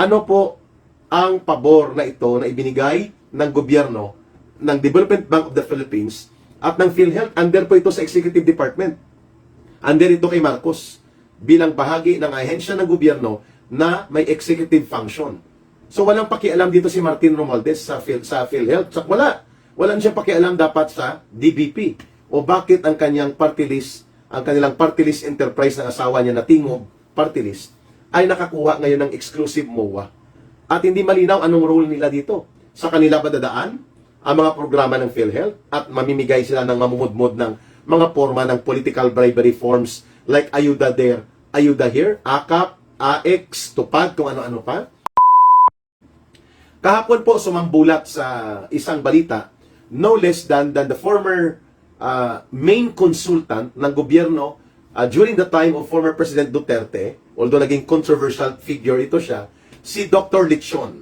Ano po ang pabor na ito na ibinigay ng gobyerno ng Development Bank of the Philippines at ng PhilHealth? Under po ito sa Executive Department. Under ito kay Marcos bilang bahagi ng ahensya ng gobyerno na may executive function. So walang pakialam dito si Martin Romualdez sa PhilHealth. So walang siyang pakialam dapat sa DBP. O bakit ang kanyang party list, ang kanilang party list enterprise ng asawa niya na Tingog party list ay nakakuha ngayon ng exclusive MOA. At hindi malinaw anong role nila dito. Sa kanila ba dadaan ang mga programa ng PhilHealth at mamimigay sila ng mamumudmod ng mga forma ng political bribery forms like ayuda there, ayuda here, AKAP, AX, tupad, kung ano-ano pa. Kahapon po sumambulat sa isang balita, no less than the former main consultant ng gobyerno during the time of former President Duterte, although naging controversial figure ito siya, si Dr. Lechon.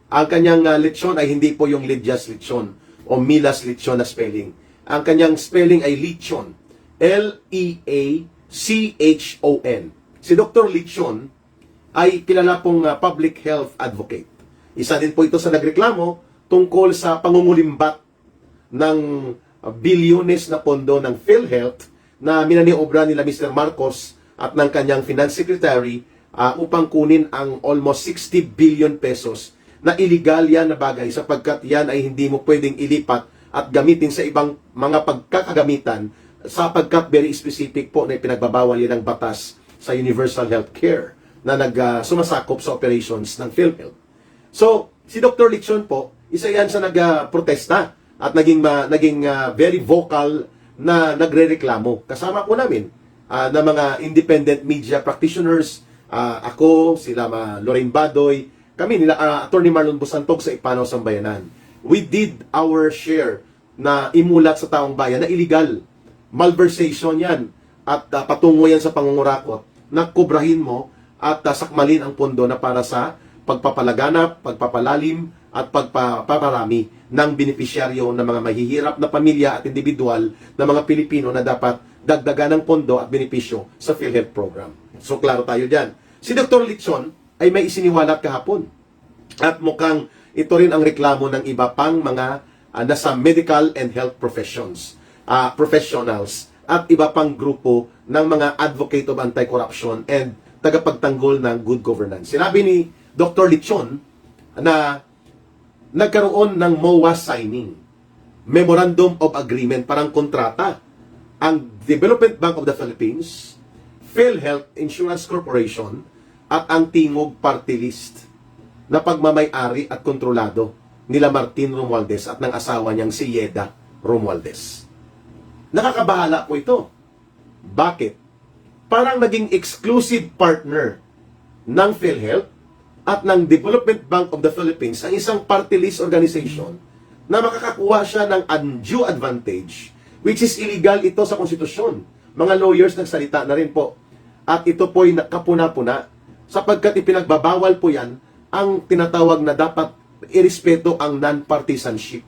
Ang kanyang lechon ay hindi po yung Lidyas Lechon o Milas Lechon na spelling. Ang kanyang spelling ay Lechon. L-E-A-C-H-O-N. Si Dr. Lechon ay kilala pong public health advocate. Isa din po ito sa nagreklamo tungkol sa pangungulimbat ng bilyones na pondo ng PhilHealth na minaniobra nila Mr. Marcos at ng kanyang finance secretary upang kunin ang almost 60 billion pesos na illegal yan na bagay sapagkat yan ay hindi mo pwedeng ilipat at gamitin sa ibang mga pagkakagamitan sapagkat very specific po na pinagbabawal yan ng batas sa Universal Health Care na sumasakop sa operations ng PhilHealth. So, si Dr. Lechon po, isa yan sa nagprotesta at naging very vocal na nagrereklamo. Kasama po namin na mga independent media practitioners, ako, sila Lorraine Badoy, kami nila Attorney Marlon Busantog sa Ipanaw Sambayanan. We did our share na imulat sa taong bayan na illegal. Malversation yan at patungo yan sa pangungurakot na kubrahin mo at sakmalin ang pondo na para sa pagpapalaganap, pagpapalalim at pagpaparami ng benepisyaryo ng mga mahihirap na pamilya at individual na mga Pilipino na dapat dagdagan ng pondo at benepisyo sa PhilHealth program. So klaro tayo dyan. Si Dr. Lechon ay may isiniwalat kahapon. At mukhang ito rin ang reklamo ng iba pang mga nasa medical and health professionals at iba pang grupo ng mga advocate of anti-corruption and tagapagtanggol ng good governance. Sinabi ni Dr. Lechon na nagkaroon ng MOA signing, Memorandum of Agreement, parang kontrata, ang Development Bank of the Philippines, PhilHealth Insurance Corporation, at ang Tingog Party List na pagmamay-ari at kontrolado nila Martin Romualdez at ng asawa niyang si Yeda Romualdez. Nakakabahala po ito. Bakit? Parang naging exclusive partner ng PhilHealth at ng Development Bank of the Philippines ang isang party list organization na makakakuha siya ng undue advantage, which is illegal ito sa konstitusyon. Mga lawyers nagsalita na rin po. At ito po'y kapuna-puna sapagkat ipinagbabawal po yan ang tinatawag na dapat irespeto ang non-partisanship.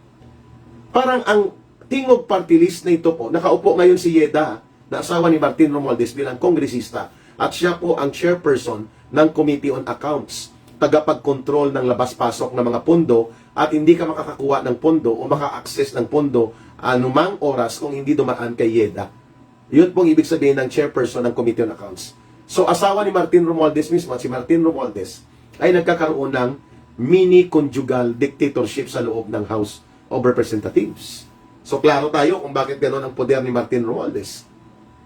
Parang ang Tingog party list na ito po, nakaupo ngayon si Yeda, na asawa ni Martin Romualdez bilang kongresista, at siya po ang chairperson ng Committee on Accounts, tagapagkontrol ng labas-pasok ng mga pondo, at hindi ka makakakuha ng pondo o maka-access ng pondo anumang oras kung hindi dumaan kay Yeda. Yun pong ibig sabihin ng chairperson ng Committee on Accounts. So asawa ni Martin Romualdez mismo, si Martin Romualdez, ay nagkakaroon ng mini-conjugal dictatorship sa loob ng House of Representatives. So klaro tayo kung bakit gano'n ang poder ni Martin Romualdez.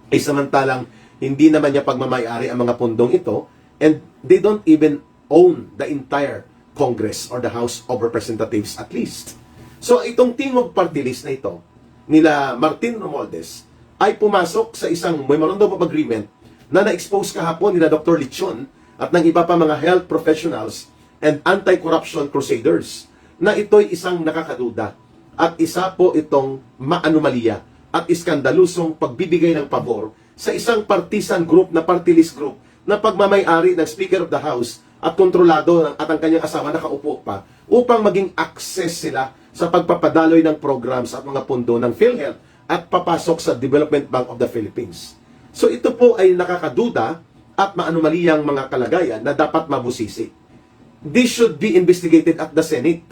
Ay samantalang hindi naman niya pagmamayari ang mga pondong ito, and they don't even own the entire Congress or the House of Representatives at least. So itong Tingog party list na ito nila Martin Romualdez ay pumasok sa isang Memorandum of Agreement na na-expose kahapon nila Dr. Lechon at ng iba pa mga health professionals and anti-corruption crusaders na ito'y isang nakakaduda at isa po itong maanomalya at iskandalusong pagbibigay ng pabor sa isang partisan group na party list group na pagmamay-ari ng Speaker of the House at kontrolado at ang kanyang asawa nakaupo pa upang maging access sila sa pagpapadaloy ng programs at mga pondo ng PhilHealth at papasok sa Development Bank of the Philippines. So ito po ay nakakaduda at maanumaliyang mga kalagayan na dapat mabusisi. this should be investigated at the Senate.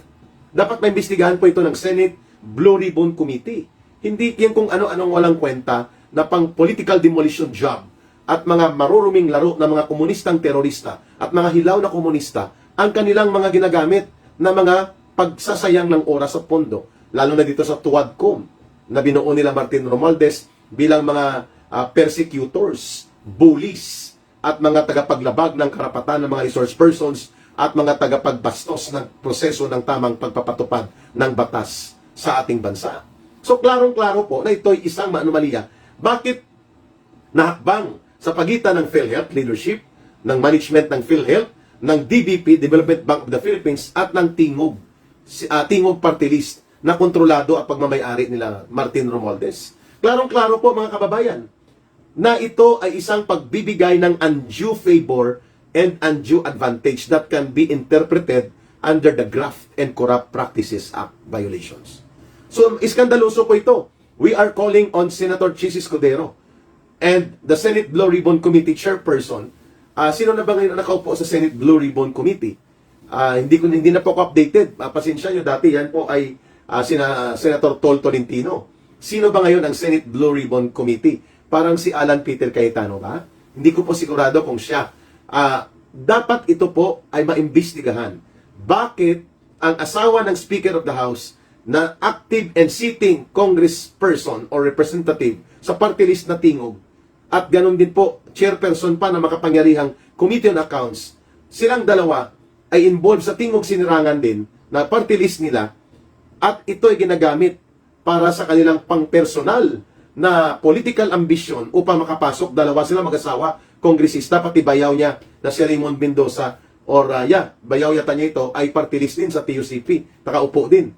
Dapat maimbestigahan po ito ng Senate Blue Ribbon Committee. Hindi yan kung ano-anong walang kwenta na pang political demolition job at mga maruruming laro ng mga komunistang terorista at mga hilaw na komunista ang kanilang mga ginagamit na mga pagsasayang ng oras at pondo. Lalo na dito sa Tuadcom na binuo nila Martin Romualdez bilang mga persecutors, bullies, at mga tagapaglabag ng karapatan ng mga resource persons at mga tagapagbastos ng proseso ng tamang pagpapatupad ng batas sa ating bansa. So, klarong-klaro po na ito'y isang anomalya. Bakit nahakbang sa pagitan ng PhilHealth leadership, ng management ng PhilHealth, ng DBP, Development Bank of the Philippines, at ng Tingog Party List na kontrolado at pagmamayari nila Martin Romualdez. Klarong-klaro po mga kababayan na ito ay isang pagbibigay ng undue favor and undue advantage that can be interpreted under the Graft and Corrupt Practices Act violations. So, iskandaloso po ito. We are calling on Senator Chis Escudero and the Senate Blue Ribbon Committee Chairperson. Sino na ba ngayon nakaupo sa Senate Blue Ribbon Committee? Hindi na po ako updated. Pasensya nyo, dati yan po ay Senator Tol Tolentino. Sino ba ngayon ang Senate Blue Ribbon Committee? Parang si Alan Peter Cayetano ba? Hindi ko po sigurado kung siya. Dapat ito po ay maimbestigahan. Bakit ang asawa ng Speaker of the House na active and sitting congressperson or representative sa party list na Tingog at ganoon din po chairperson pa na makapangyarihang Committee on Accounts, silang dalawa ay involved sa Tingog Sinirangan din na party list nila at ito ay ginagamit para sa kanilang pang-personal na political ambition upang makapasok. Dalawa sila mag-asawa, kongresista, pati bayaw niya na si Raymond Mendoza bayaw yata niya ito ay party list din sa PUCP, nakaupo din.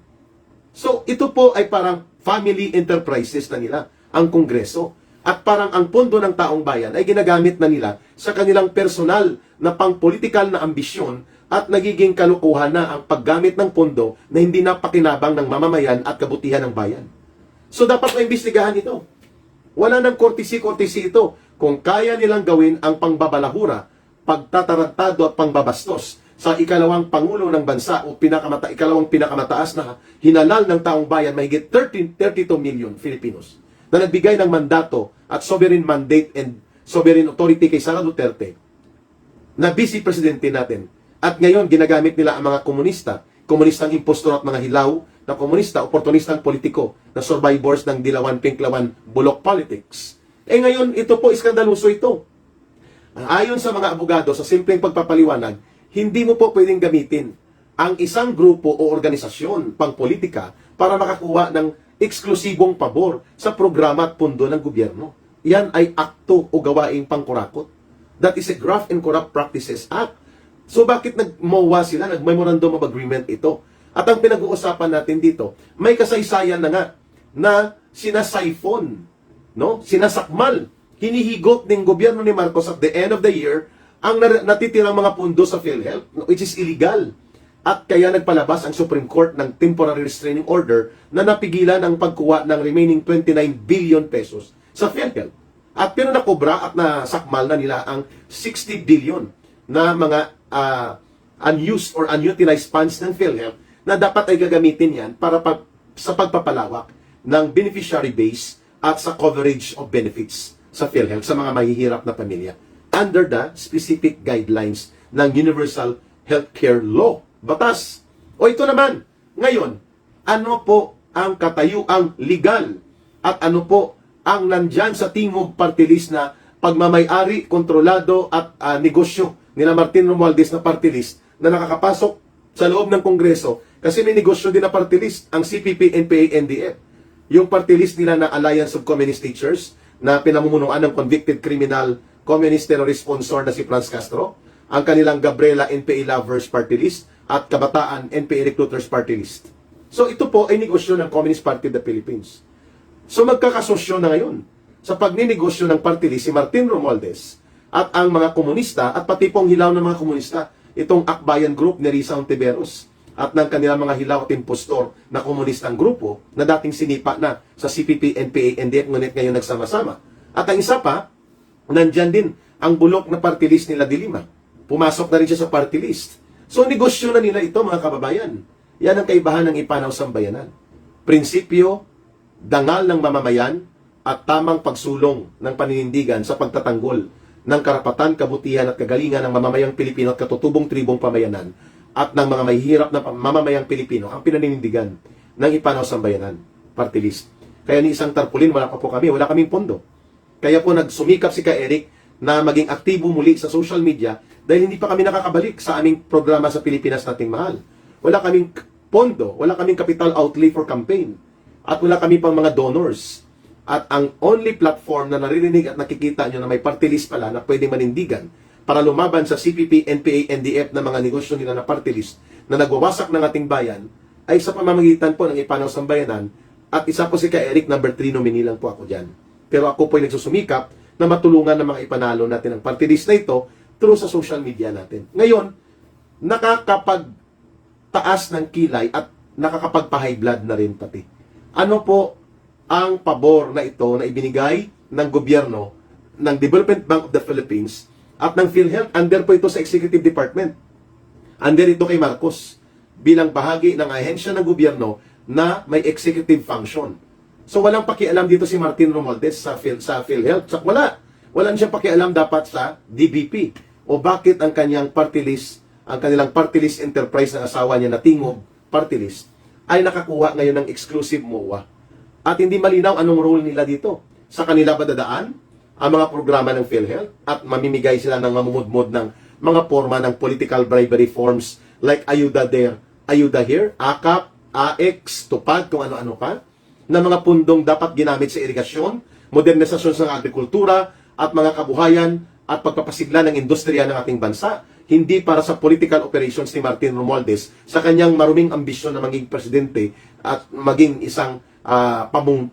So, ito po ay parang family enterprises na nila, ang Kongreso. At parang ang pondo ng taong bayan ay ginagamit na nila sa kanilang personal na pang-political na ambisyon at nagiging kalukuhan na ang paggamit ng pondo na hindi napakinabang ng mamamayan at kabutihan ng bayan. So, dapat maimbestigahan ito. Wala nang courtesy ito. Kung kaya nilang gawin ang pangbabalahura, pagtatarantado at pangbabastos sa ikalawang pangulo ng bansa o ikalawang pinakamataas na hinalal ng taong bayan, mahigit 32 million Filipinos na nagbigay ng mandato at sovereign mandate and sovereign authority kay Sara Duterte na vice presidente natin. At ngayon, ginagamit nila ang mga komunistang impostor at mga hilaw na komunista, oportunistang politiko na survivors ng dilawan, pinklawan, bulok politics. Ngayon, ito po, iskandaluso ito. Ayon sa mga abogado, sa simpleng pagpapaliwanag, hindi mo po pwedeng gamitin ang isang grupo o organisasyon pang-politika para makakuha ng eksklusibong pabor sa programa at pundo ng gobyerno. Yan ay akto o gawaing pangkurakot. That is a Graft and Corrupt Practices Act. So bakit nag-MOA sila, nag-Memorandum of Agreement ito? At ang pinag-uusapan natin dito, may kasaysayan na nga na sinasiphon, sinasakmal, hinihigot ng gobyerno ni Marcos at the end of the year ang natitirang mga pundo sa PhilHealth, which is illegal. At kaya nagpalabas ang Supreme Court ng temporary restraining order na napigilan ang pagkuha ng remaining 29 billion pesos sa PhilHealth. At pero nakobra at nasakmal na nila ang 60 billion na mga unused or unutilized funds ng PhilHealth na dapat ay gagamitin yan para sa pagpapalawak ng beneficiary base at sa coverage of benefits sa PhilHealth sa mga mahihirap na pamilya under the specific guidelines ng Universal Healthcare Law, batas. O ito naman, ngayon, ano po ang katayuang legal at ano po ang nandyan sa Tingog Party List na pagmamayari, kontrolado at negosyo nila Martin Romualdez na party list na nakakapasok sa loob ng Kongreso kasi may negosyo din na party list ang CPP, NPA, NDF. Yung party list nila na Alliance of Communist Teachers na pinamumunuan ng convicted criminal communist terrorist sponsor na si Franz Castro, ang kanilang Gabriela NPA Lovers Party List at Kabataan NPA Recruiters Party List. So ito po ay negosyo ng Communist Party of the Philippines. So magkakasosyo na ngayon sa pagninegosyo ng party list si Martin Romualdez at ang mga komunista at pati pong hilaw ng mga komunista, itong Akbayan Group ni Risa Ontiveros at ng kanilang mga hilaw at impostor na komunistang grupo na dating sinipa na sa CPP, NPA, NDF, ngunit ngayon nagsama-sama. At ang isa pa, nandyan din ang bulok na party list nila Dilima. Pumasok na rin siya sa party list. So, negosyo na nila ito, mga kababayan. Yan ang kaibahan ng ipanaw sambayanan. Prinsipyo, dangal ng mamamayan, at tamang pagsulong ng paninindigan sa pagtatanggol ng karapatan, kabutihan at kagalingan ng mamamayang Pilipino at katutubong tribong pamayanan at ng mga mahihirap na mamamayang Pilipino ang pinaninindigan ng ipanaw sambayanan, party list. Kaya ni isang tarpulin, wala pa po kami, wala kaming pondo. Kaya po nagsumikap si Ka Eric na maging aktibo muli sa social media dahil hindi pa kami nakakabalik sa aming programa sa Pilipinas Nating Mahal. Wala kaming pondo, wala kaming capital outlay for campaign, at wala kami pang mga donors. At ang only platform na naririnig at nakikita nyo na may party list pala na pwedeng manindigan para lumaban sa CPP, NPA, NDF na mga negosyo nila na party list na nagwawasak ng ating bayan ay sa pamamagitan po ng ipanaw sambayanan. At isa po si Ka Eric, number 3 nominee lang po ako dyan. Pero ako po ay nagsusumikap na matulungan ng mga ipanalo natin ang party list na ito through sa social media natin. Ngayon, nakakapagtaas ng kilay at nakakapagpa-high blood na rin pati. Ano po ang pabor na ito na ibinigay ng gobyerno ng Development Bank of the Philippines at ng PhilHealth? Under po ito sa Executive Department. Under ito kay Marcos bilang bahagi ng ahensya ng gobyerno na may executive function. So walang pakialam dito si Martin Romualdez sa PhilHealth. So, walang siyang pakialam dapat sa DBP. O bakit ang kanyang party list, ang kanilang party list enterprise ng asawa niya na Tingog party list ay nakakuha ngayon ng exclusive MOA. At hindi malinaw anong role nila dito. Sa kanila ba dadaan ang mga programa ng PhilHealth at mamimigay sila ng mamumudmod ng mga forma ng political bribery forms like Ayuda There, Ayuda Here, AKAP, AX, Tupad, kung ano-ano pa, na mga pundong dapat ginamit sa irigasyon, modernisasyon sa agrikultura, at mga kabuhayan at pagpapasigla ng industriya ng ating bansa, hindi para sa political operations ni Martin Romualdez sa kanyang maruming ambisyon na maging presidente at maging isang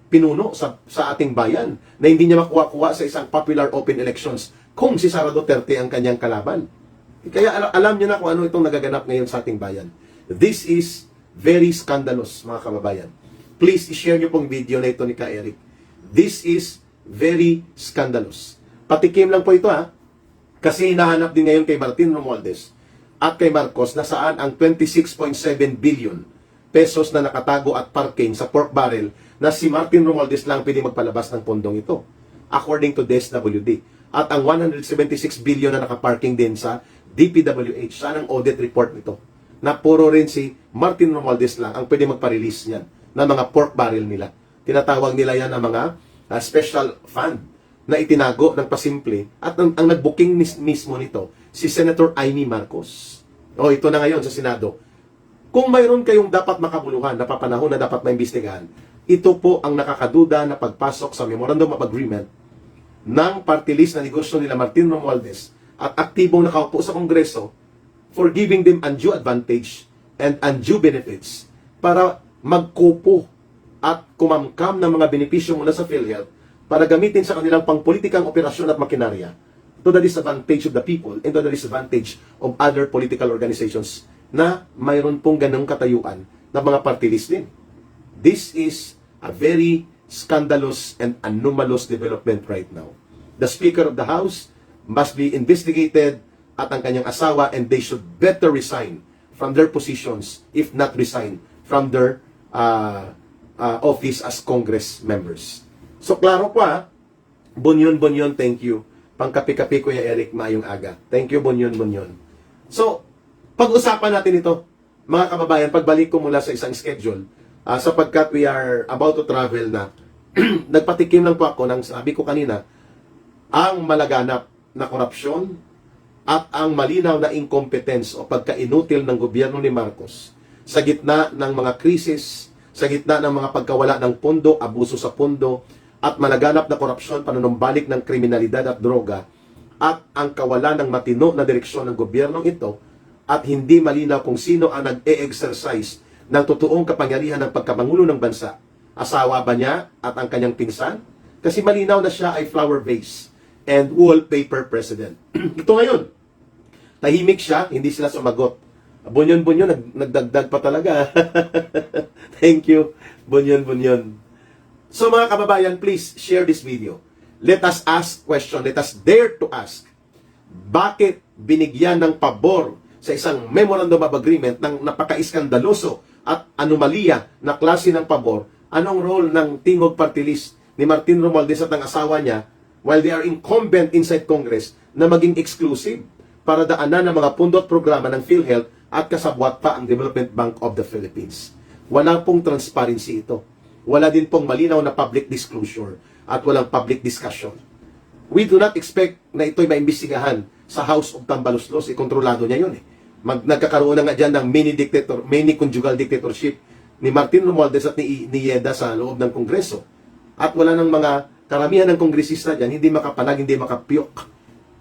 pinuno sa ating bayan na hindi niya makuha-kuha sa isang popular open elections kung si Sara Duterte ang kanyang kalaban. Kaya alam niyo na kung ano itong nagaganap ngayon sa ating bayan. This is very scandalous, mga kababayan. Please, i-share niyo pong video na ito ni Ka Eric. This is very scandalous. Patikim lang po ito, ha. Kasi hinahanap din ngayon kay Martin Romualdez at kay Marcos na saan ang 26.7 billion pesos na nakatago at parking sa pork barrel na si Martin Romualdez lang pwede magpalabas ng pondong ito, according to DSWD. At ang 176 billion na nakaparking din sa DPWH. Saan ang audit report nito? Na puro rin si Martin Romualdez lang ang pwede magpa-release niyan ng mga pork barrel nila. Tinatawag nila yan ang mga special fund na itinago ng pasimple. At ang nag-booking mismo nito, si Senator Amy Marcos. O, ito na ngayon sa Senado. Kung mayroon kayong dapat makabuluhan na papanahon na dapat maimbestigahan, ito po ang nakakaduda na pagpasok sa Memorandum of Agreement ng party list na negosyo nila Martin Romualdez at aktibong nakaupo sa Kongreso for giving them undue advantage and undue benefits para magkupo at kumamkam ng mga benepisyo mula sa PhilHealth para gamitin sa kanilang pangpolitikang operasyon at makinarya to the disadvantage of the people and to the disadvantage of other political organizations na mayroon pong ganong katayuan na mga party list din. This is a very scandalous and anomalous development right now. The Speaker of the House must be investigated at ang kanyang asawa, and they should better resign from their positions, if not resign from their office as Congress members. So klaro pa, Bunyon, thank you. Pangkapi-kapi Kuya Eric, mayong aga. Thank you, Bunyon. So, pag-usapan natin ito, mga kababayan, pagbalik ko mula sa isang schedule, sapagkat we are about to travel na, nagpatikim lang po ako ng sabi ko kanina, ang malaganap na korupsyon at ang malinaw na incompetence o pagka-inutil ng gobyerno ni Marcos sa gitna ng mga krisis, sa gitna ng mga pagkawala ng pondo, abuso sa pondo, at malaganap na korupsyon, panunumbalik ng kriminalidad at droga, at ang kawalan ng matino na direksyon ng gobyernong ito, at hindi malinaw kung sino ang nag-e-exercise ng totoong kapangyarihan ng pagkapangulo ng bansa. Asawa ba niya at ang kanyang pinsan? Kasi malinaw na siya ay flower vase and wallpaper president. Ito ngayon, tahimik siya, hindi sila sumagot. Bunyon, nagdagdag pa talaga. Thank you, Bunyon. So mga kababayan, please share this video. Let us ask question, let us dare to ask. Bakit binigyan ng pabor sa isang memorandum of agreement ng napaka-iskandaloso at anomalya na klase ng pabor, anong role ng Tingog Party List ni Martin Romualdez at ng asawa niya while they are incumbent inside Congress na maging exclusive para daanan ng mga pundot programa ng PhilHealth at kasabwat pa ang Development Bank of the Philippines. Wala pong transparency ito. Wala din pong malinaw na public disclosure at walang public discussion. We do not expect na ito'y maimbestigahan sa House of Tambaluslos. Kontrolado niya yun eh. Nagkakaroon na nga dyan ng mini conjugal dictatorship ni Martin Romualdez at ni Yeda sa loob ng Kongreso. At wala ng mga karamihan ng kongresista dyan, hindi makapalag, hindi makapiyok.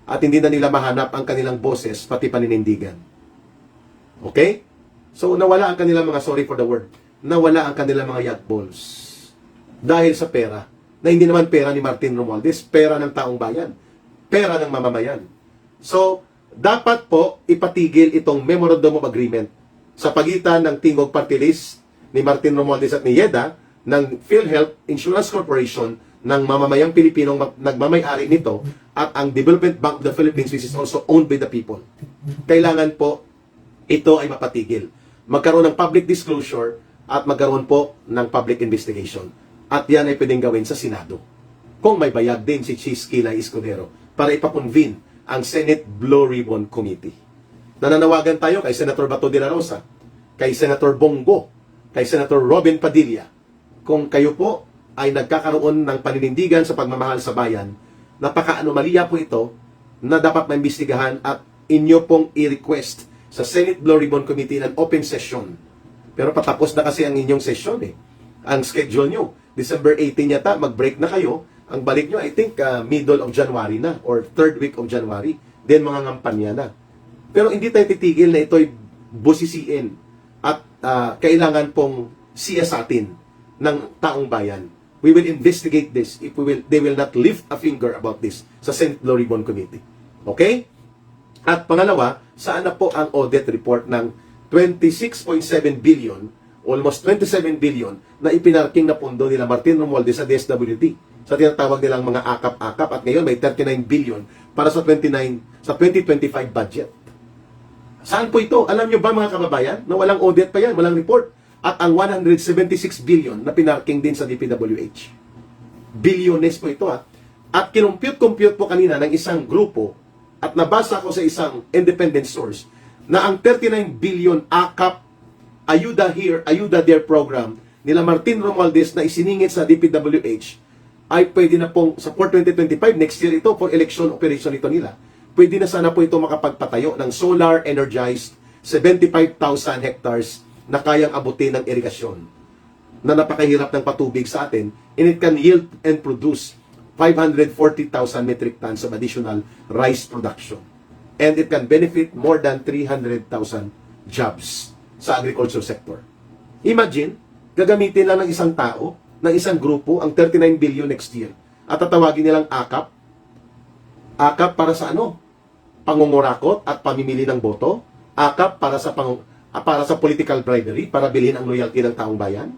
At hindi na nila mahanap ang kanilang boses, pati paninindigan. Okay? So, nawala ang kanilang mga, sorry for the word, nawala ang kanilang mga yagballs. Dahil sa pera, na hindi naman pera ni Martin Romualdez, pera ng taong bayan, pera ng mamamayan. So, dapat po ipatigil itong Memorandum of Agreement sa pagitan ng Tingog Party List ni Martin Romualdez at ni Yeda, ng PhilHealth Insurance Corporation, ng mamamayang Pilipinong nagmamay-ari nito, at ang Development Bank of the Philippines, which is also owned by the people. Kailangan po ito ay mapatigil. Magkaroon ng public disclosure at magkaroon po ng public investigation. At yan ay pwedeng gawin sa Senado. Kung may bayag din si Chis Kilay Escudero para ipakonvene ang Senate Blue Ribbon Committee. Nananawagan tayo kay Senator Bato de la Rosa, kay Senator Bongo, kay Senator Robin Padilla. Kung kayo po ay nagkakaroon ng paninindigan sa pagmamahal sa bayan, napaka-anomalya po ito na dapat maimbestigahan at inyo pong i-request sa Senate Blue Ribbon Committee ng open session. Pero patapos na kasi ang inyong session eh. Ang schedule nyo, December 18 yata, mag-break na kayo. Ang balik nyo, I think, middle of January na or third week of January. Then mga ngampanya na. Pero hindi tayo titigil na ito'y busisiin at kailangan pong siyasatin ng taong bayan. We will investigate this if they will not lift a finger about this sa Senate Blue Ribbon Committee. Okay? At pangalawa, saan na po ang audit report ng 26.7 billion, almost 27 billion na ipinarking na pondo nila Martin Romualdez sa DSWD, sa tinatawag nilang mga akap-akap, at ngayon may 39 billion para sa 2025 budget. Saan po ito? Alam nyo ba mga kababayan na walang audit pa yan, walang report? At ang 176 billion na pinarking din sa DPWH. Bilyones po ito ha. At kinumpute-compute po kanina ng isang grupo at nabasa ko sa isang independent source na ang 39 billion AKAP Ayuda Here, Ayuda There program nila Martin Romualdez na isiningit sa DPWH ay pwede na pong sa 2025, next year ito, for election operation ito nila. Pwede na sana po ito makapagpatayo ng solar energized 75,000 hectares na kayang abutin ng irigasyon na napakahirap ng patubig sa atin, and it can yield and produce 540,000 metric tons of additional rice production. And it can benefit more than 300,000 jobs sa agriculture sector. Imagine, gagamitin lang ng isang tao, ng isang grupo, ang 39 billion next year. At tatawagin nilang AKAP. AKAP para sa ano? Pangungurakot at pamimili ng boto? AKAP para sa political bribery, para bilhin ang loyalty ng taong bayan?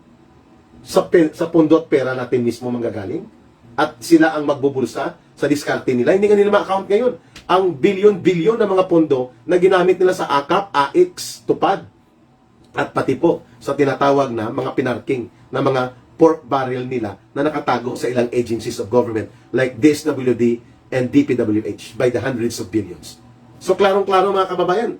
Sa pundot pera natin mismo manggagaling? At sila ang magbubulsa sa diskarte nila? Hindi nga nila ma-account ngayon ang bilyon-bilyon na mga pondo na ginamit nila sa AKAP, AX, Tupad, at pati po sa tinatawag na mga pinarking na mga pork barrel nila na nakatago sa ilang agencies of government like DSWD and DPWH by the hundreds of billions. So klarong-klaro mga kababayan,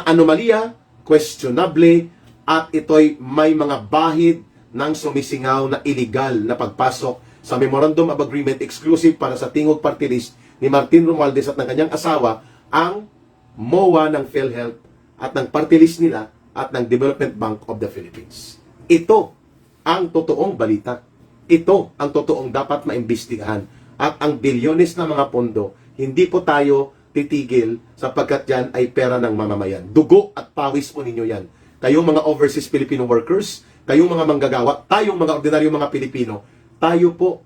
anomalya, questionable, at ito'y may mga bahid ng sumisingaw na illegal na pagpasok sa Memorandum of Agreement exclusive para sa Tingog Party List ni Martin Romualdez at ng kanyang asawa, ang MOA ng PhilHealth at ng party list nila at ng Development Bank of the Philippines. Ito ang totoong balita. Ito ang totoong dapat maimbestigahan. At ang bilyones na mga pondo, hindi po tayo titigil sapagkat yan ay pera ng mamamayan. Dugo at pawis po ninyo yan. Kayong mga overseas Filipino workers, kayong mga manggagawa, tayong mga ordinaryong mga Pilipino, tayo po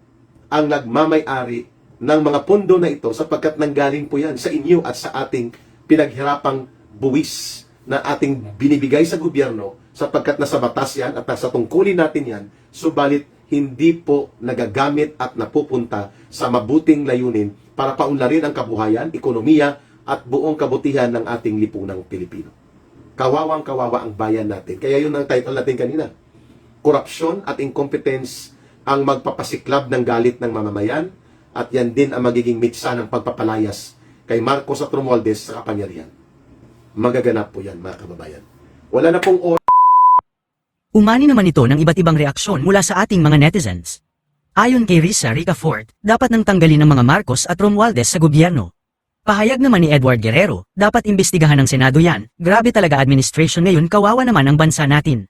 ang nagmamay-ari ng mga pondo na ito sapagkat nanggaling po yan sa inyo at sa ating pinaghirapang buwis na ating binibigay sa gobyerno sapagkat nasa batas yan at nasa tungkulin natin yan, subalit hindi po nagagamit at napupunta sa mabuting layunin para paunlarin ang kabuhayan, ekonomiya at buong kabutihan ng ating lipunang Pilipino. Kawawang kawawa ang bayan natin. Kaya yun ang title natin kanina. Korupsyon at incompetence ang magpapasiklab ng galit ng mamamayan at yan din ang magiging mitsa ng pagpapalayas kay Marcos at Romualdez sa kapangyarihan. Magaganap po yan, mga kababayan. Wala na pong Umani naman ito ng iba't ibang reaksyon mula sa ating mga netizens. Ayon kay Risa Ricafort, dapat nang tanggalin ng mga Marcos at Romualdez sa gobyerno. Pahayag naman ni Edward Guerrero, dapat imbestigahan ng Senado yan, grabe talaga administration ngayon, kawawa naman ang bansa natin.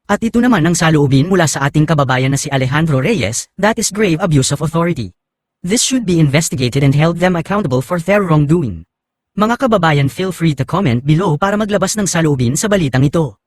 At ito naman ang saloobin mula sa ating kababayan na si Alejandro Reyes, that is grave abuse of authority. This should be investigated and held them accountable for their wrongdoing. Mga kababayan, feel free to comment below para maglabas ng saloobin sa balitang ito.